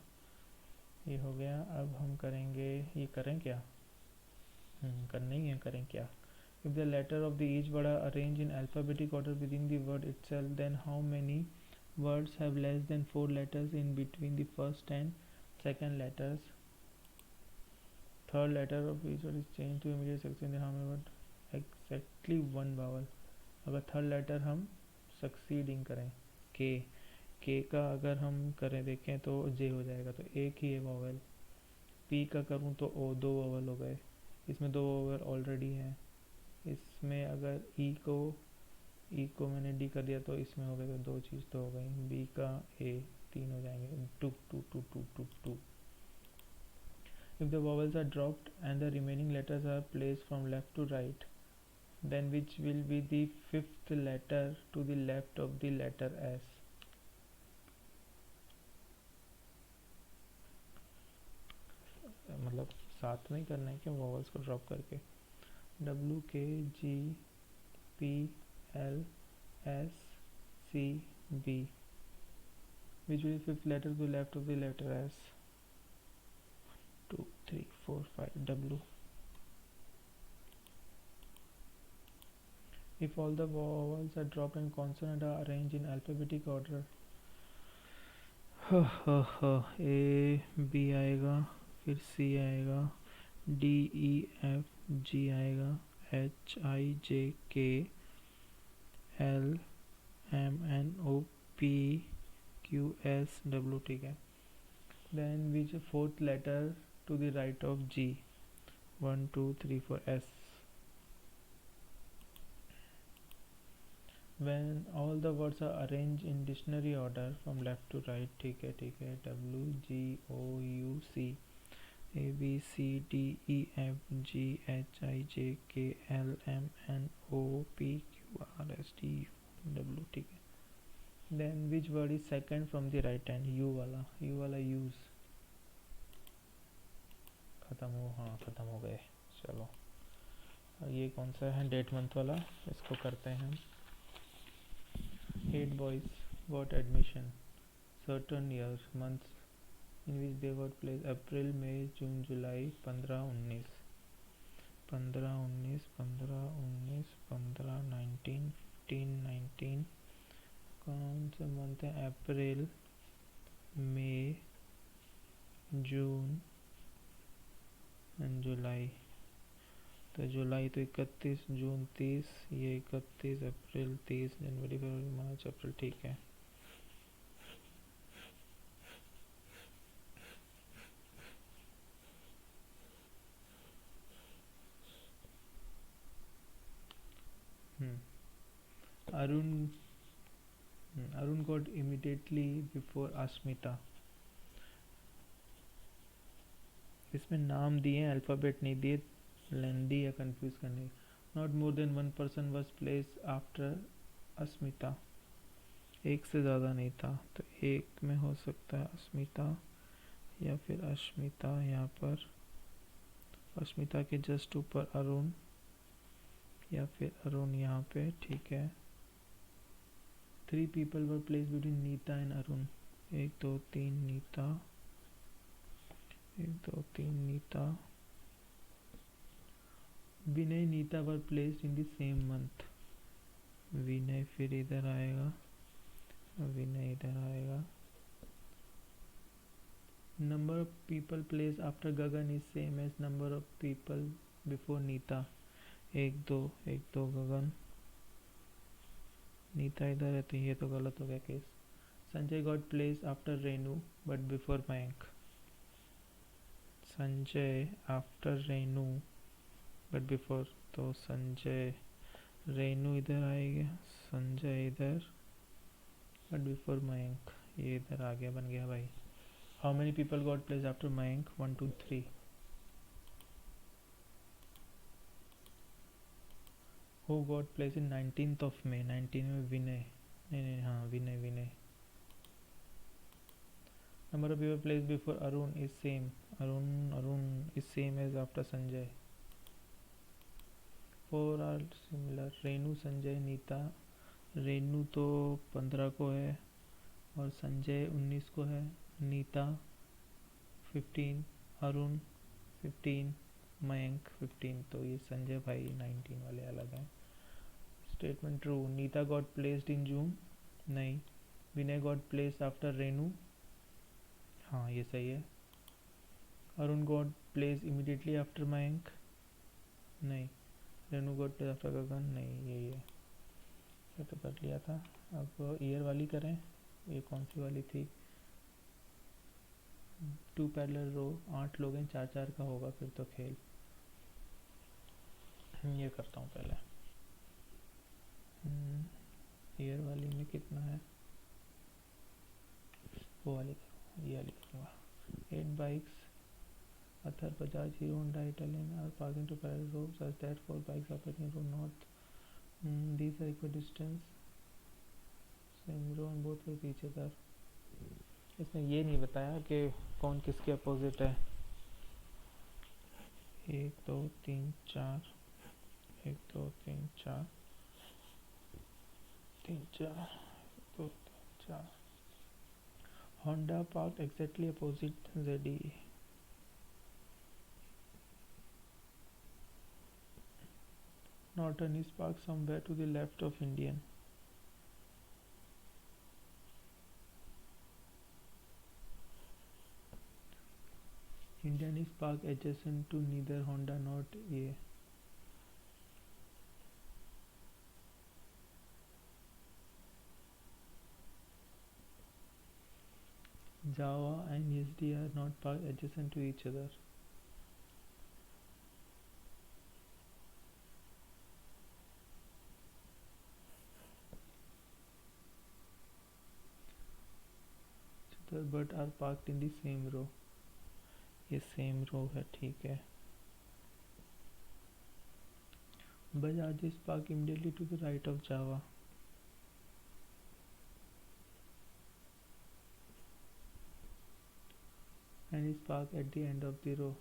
ये हो गया. अब हम करेंगे, ये करें क्या? करना ही है. करें क्या? If the letter of the each word are arranged in alphabetic order within the word itself, then how many words have less than 4 letters in between the first and second letters? Third letter of each word is changed to immediate succeed. Then how many words? Exactly one vowel. अगर थर्ड लेटर हम सक्सीडिंग करें के का अगर हम करें देखें तो J हो जाएगा, तो एक ही है वॉवल. P का करूँ तो O, दो वॉवल हो गए. इसमें दो वॉवल ऑलरेडी हैं. इसमें अगर E को मैंने D कर दिया तो इसमें हो गए, तो दो चीज़ तो हो गई. B का A, तीन हो जाएंगे. Two two two two two two. If the vowels are dropped and the remaining letters are placed from left to right, then which will be the fifth letter to the left of the letter S? मतलब साथ में ही करना है क्या वॉवल्स को ड्रॉप करके? W K G P L S C B. Which will be fifth letter to the left of the letter S? 2 3 4 5 W. If all the vowels are dropped and consonants are arranged in alphabetic order, A B आएगा, फिर सी आएगा, डी ई एफ जी आएगा, H I J K L M N O P Q S W, ठीक है. Then which fourth letter to the right of G? 1 2 3 4 S. When all the words are arranged in dictionary order from left to right, ठीक है ठीक है, W G O U C A B C D E F G H I J K L M N O P Q R S T U W, ठीक है. Then which word is second from the right hand? U वाला use. खत्म हो, हाँ खत्म हो गए. चलो, ये कौन सा है? डेट मंथ वाला, इसको करते हैं हम. 8 boys got admission. Certain years, months in which they got placed: April, May, June, July. 15 19 15 19 15 19 15 19 15 19. कौन से मंथ है? अप्रैल, मई, जून एंड जुलाई. तो जुलाई तो 31, जून 30, ये 31, अप्रैल 30, जनवरी, फरवरी, मार्च, अप्रैल, ठीक है. Arun got immediately before Asmita. इसमें नाम दिए, अल्फ़ाबेट नहीं दिए, लेंदी या कंफ्यूज करने. Not more than one person was place after Asmita. एक से ज़्यादा नहीं था, तो एक में हो सकता है अस्मिता या फिर अश्मिता. यहाँ पर अस्मिता के जस्ट ऊपर अरुण या फिर अरुण यहाँ पे, ठीक है. 3 people were placed between Nita and Arun. 1 2 3 Nita, 1 2 3 Nita. Vinay Nita were placed in the same month. Vinay फिर इधर आएगा, विनय इधर आएगा. Number of people place after Gagan is same as number of people before Nita. 1 2 Gagan. Nita इधर है, तो ये तो गलत हो गया case. Sanjay got place after Renu but before Mayank. Sanjay after Renu but before, तो संजय, रेनू इधर आएगा, संजय इधर, बट बिफोर मयंक. ये इधर आ गया, बन गया भाई. How many people got place after Mayank? 1 2 3. Who got place in 19th of May? 19 में विनय, नहीं हाँ Vinay. Number of people place before Arun is same. Arun is same as after Sanjay. 4 are similar. Renu, Sanjay, Nita. Renu तो 15 को है और संजय 19 को है. नीता 15, अरुण 15, मयंक 15. तो ये संजय भाई 19 वाले अलग हैं. Statement true. Nita got placed in June, नहीं. Vinay got place after Renu, हाँ ये सही है. Arun got place immediately after Mayank, नहीं. Renu got place after Gagan, नहीं. ये ये तो कर लिया था. अब ईयर वाली करें. ये कौन सी वाली थी? 2 पैरेलल रो, 8 लोग हैं, 4 4 का होगा फिर तो खेल. ये करता हूँ पहले. ईयर वाली में कितना है? वो वाली करूँगा, ये वाली करूँगा. 8 bikes, Athar, Bajaj, Hero Honda, Italian are passing to parallel rows such that 4 bikes are passing road north. These are equidistant, same row on both with each other. इसमें ये नहीं बताया कि कौन किसके अपोजिट है. 1 2 3 4, 1 2 3 4, 3 4, 2 3 4. Honda parked exactly opposite ZE. Norton is parked somewhere to the left of Indian. Indian is parked adjacent to neither Honda nor A. Java and ESD are not parked adjacent to each other. But are parked in the same row. ये सेम रो है, ठीक है. Bajaj is parked immediately to the right of Java. And is parked at the end of the row.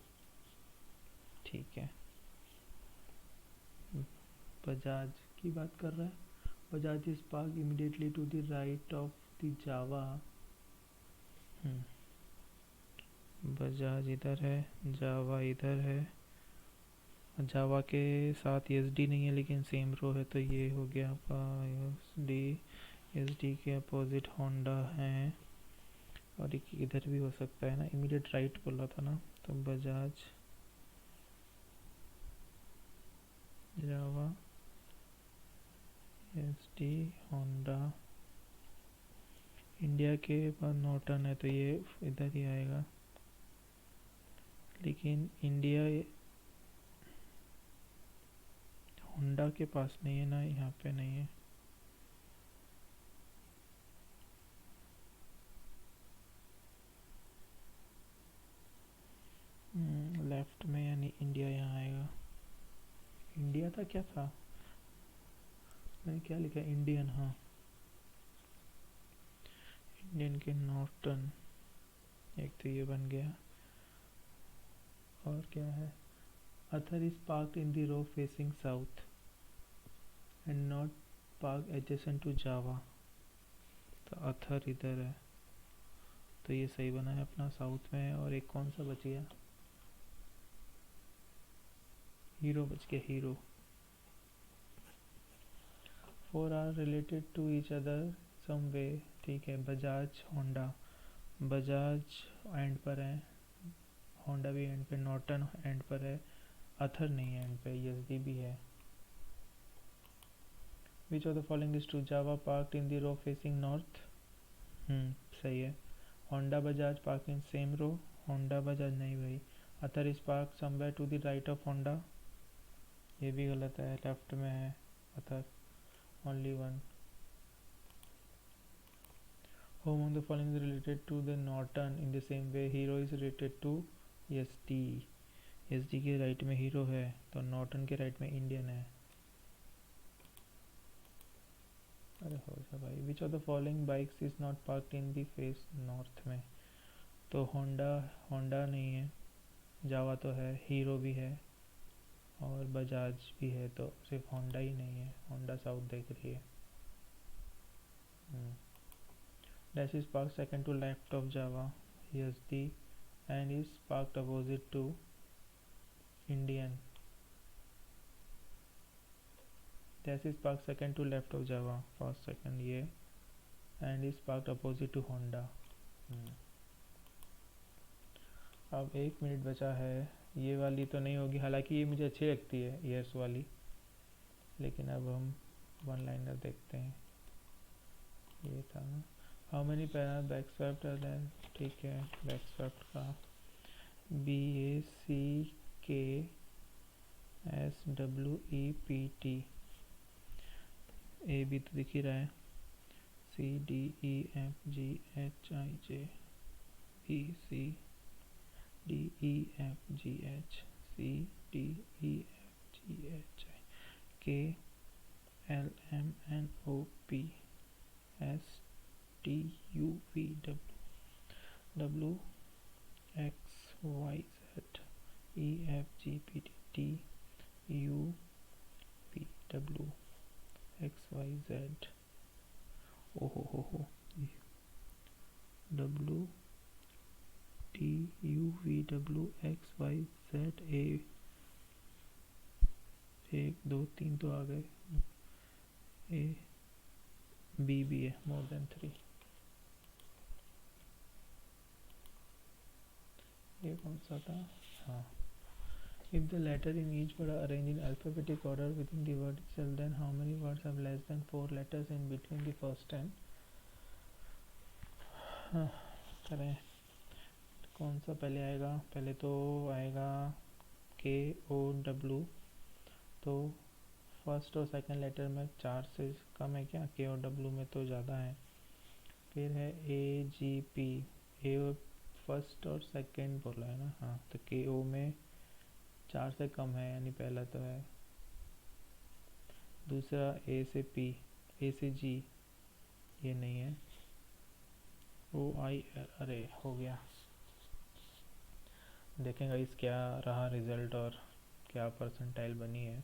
ठीक है. बजाज की बात कर रहा है. Bajaj is park immediately to the right of the Jawa. Bajaj इधर है, जावा इधर है. जावा के साथ एसडी नहीं है लेकिन सेम रो है, तो ये हो गया आपका एसडी. एसडी के अपोजिट होंडा है, और एक इधर भी हो सकता है ना, इमीडिएट राइट बोला था ना. तो बजाज, जावा, एसडी, होंडा. इंडिया के पास नॉर्टन है, तो ये इधर ही आएगा. लेकिन इंडिया होंडा के पास नहीं है ना, यहाँ पे नहीं है. लेफ्ट में यानी इंडिया यहाँ आएगा. इंडिया था क्या था, मैंने क्या लिखा, इंडियन. हाँ, इंडियन के नॉर्टन एक तो ये बन गया. और क्या है, Ather is parked in the row facing south and not park adjacent to Jawa. तो अथर इधर है, तो ये सही बना है अपना, साउथ में है. और एक कौन सा बच गया, हीरो बच गया, Hero. 4 are related to each other some way. ठीक है. बजाज, होंडा. बजाज एंड पर है, होंडा भी एंड पे, नॉर्टन एंड पर है, अथर नहीं है एंड पे, एसडी भी है. Which of the following is true, Jawa parked in the row facing north. सही है. Honda Bajaj park in same row. Honda Bajaj नहीं भाई. Ather is park somewhere to the right of Honda. ये भी गलत है, लेफ्ट में है अथर, only one. Who among the following is related to the Norton in the same way Hero is related to SD. SD के राइट में हीरो है, तो नॉर्टन के राइट में इंडियन है. अरे हो जा भाई. विच of the following bikes is not parked in the face north में. तो होंडा नहीं है, जावा तो है, हीरो भी है, और बजाज भी है. तो सिर्फ होंडा ही नहीं है, होंडा साउथ देख रही है. Dash is parked second to left of Java, ESD, and is parked opposite to Indian. Dash is parked second to left of Java, first second ये, and is parked opposite to Honda. अब 1 मिनट बचा है. ये वाली तो नहीं होगी, हालांकि ये मुझे अच्छी लगती है ईयर्स वाली, लेकिन अब हम वन लाइनर देखते हैं. ये था ना, how many para back swept are there. ठीक है. बैक स्वेप्ट का BACKSWEPT. ए भी तो दिख ही रहा है. CDEFGHIJ BCDEFGH CDEFGHI KLMNOP STUVW WXYZ EFGPT TUVW XYZ. ओहो, WTUVW XYZ एक दो तीन तो आ गए, ए बी भी है, मोर देन 3। ये कौन सा था? हाँ, if the letter in each word are arranged in alphabetic order within the word itself, then how many words have less than 4 letters in between the first and हाँ, करें, कौन सा पहले आएगा? पहले तो आएगा के ओ डब्ल्यू, तो फर्स्ट और सेकंड लेटर में 4 से कम है क्या? के और डब्ल्यू में तो ज़्यादा है। फिर है ए जी पी, ए फर्स्ट और सेकंड बोला है ना, हाँ, तो के ओ में 4 से कम है, यानी पहला तो है। दूसरा ए से पी, ए से जी, ये नहीं है। ओ आई एल, अरे हो गया। देखेंगे इस क्या रहा रिज़ल्ट और क्या परसेंटाइल बनी है।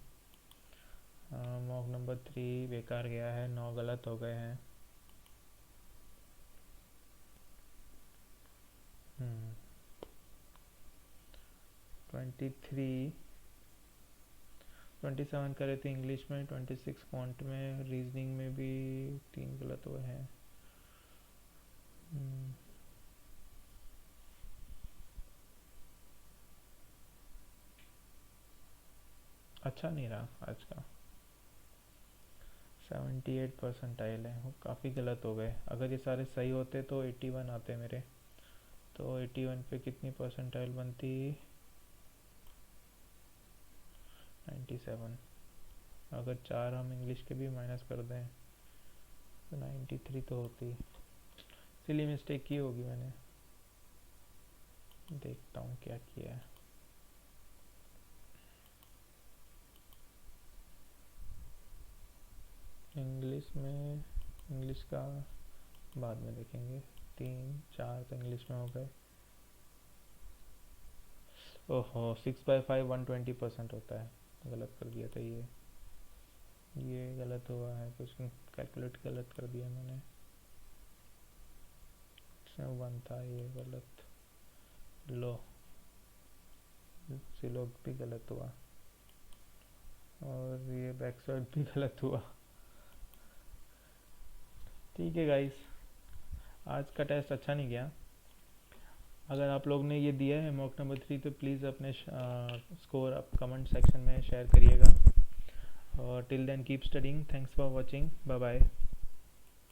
मॉक नंबर 3 बेकार गया है, 9 गलत हो गए हैं। 27 करे थे इंग्लिश में, 26 क्वांट में, रीजनिंग में भी 3 गलत हुए हैं। अच्छा नहीं रहा आज का। 78 परसेंटाइल है, वो काफ़ी गलत हो गए। अगर ये सारे सही होते तो 81 आते मेरे, तो 81 पे कितनी परसेंटाइल बनती? 97। अगर 4 हम इंग्लिश के भी माइनस कर दें तो 93 तो होती। इसीलिए मिस्टेक की होगी मैंने, देखता हूँ क्या किया है। इंग्लिश में, इंग्लिश का बाद में देखेंगे। 3 4 तो इंग्लिश में हो गए। ओहो, 6/5 120% होता है, गलत कर दिया था ये गलत हुआ है, कुछ कैलकुलेट गलत कर दिया मैंने। इसमें 1 था, ये गलत। लो, सिलोग भी गलत हुआ, और ये बैकसाइड भी गलत हुआ। ठीक है गाइस, आज का टेस्ट अच्छा नहीं गया। अगर आप लोग ने ये दिया है मॉक नंबर 3 तो प्लीज़ अपने स्कोर आप कमेंट सेक्शन में शेयर करिएगा। और till then keep studying, thanks for watching, bye bye.